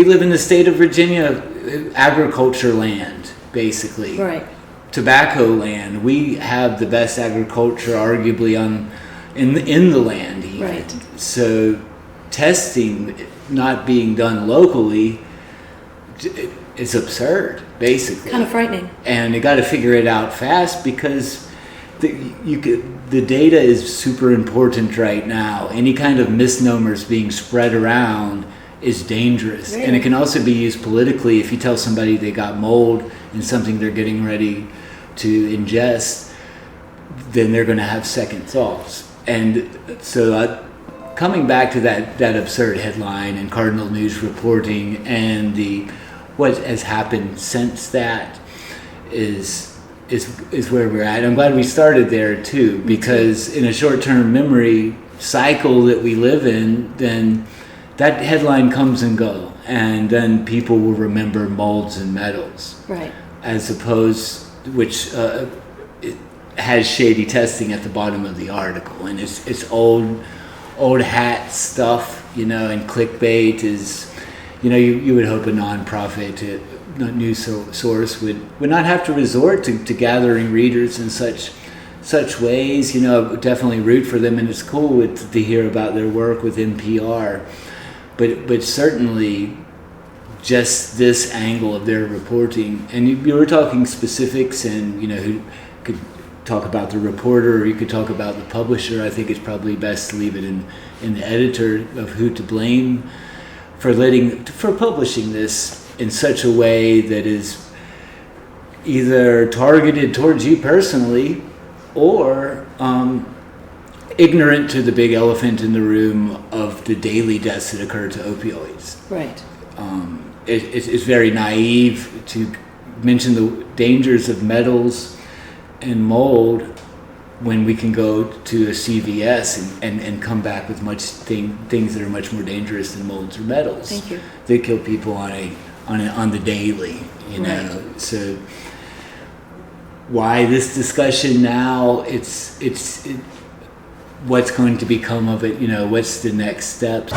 live in the state of Virginia, agriculture land, basically. Right. Tobacco land. We have the best agriculture, arguably, in the land even. Right. So testing not being done locally is absurd, basically. Kind of frightening. And you got to figure it out fast, because the data is super important right now. Any kind of misnomers being spread around is dangerous. Really? And it can also be used politically. If you tell somebody they got mold in something they're getting ready to ingest, then they're going to have second thoughts. And so coming back to that absurd headline and Cardinal News reporting, and what has happened since that is where we're at. I'm glad we started there too, because in a short-term memory cycle that we live in, then that headline comes and go, and then people will remember molds and metals. Right. As opposed, which it has shady testing at the bottom of the article, and it's old hat stuff, and clickbait is, you would hope a nonprofit, news source would not have to resort to gathering readers in such ways. Definitely root for them, and it's cool to hear about their work with NPR, but certainly just this angle of their reporting. And you were talking specifics, and who could talk about the reporter, or you could talk about the publisher. I think it's probably best to leave it in the editor of who to blame for publishing this in such a way that is either targeted towards you personally, or ignorant to the big elephant in the room of the daily deaths that occur to opioids. Right. It's very naive to mention the dangers of metals and mold when we can go to a CVS and come back with things that are much more dangerous than molds or metals. Thank you. They kill people on the daily, Right. So why this discussion now? It's what's going to become of it? What's the next steps?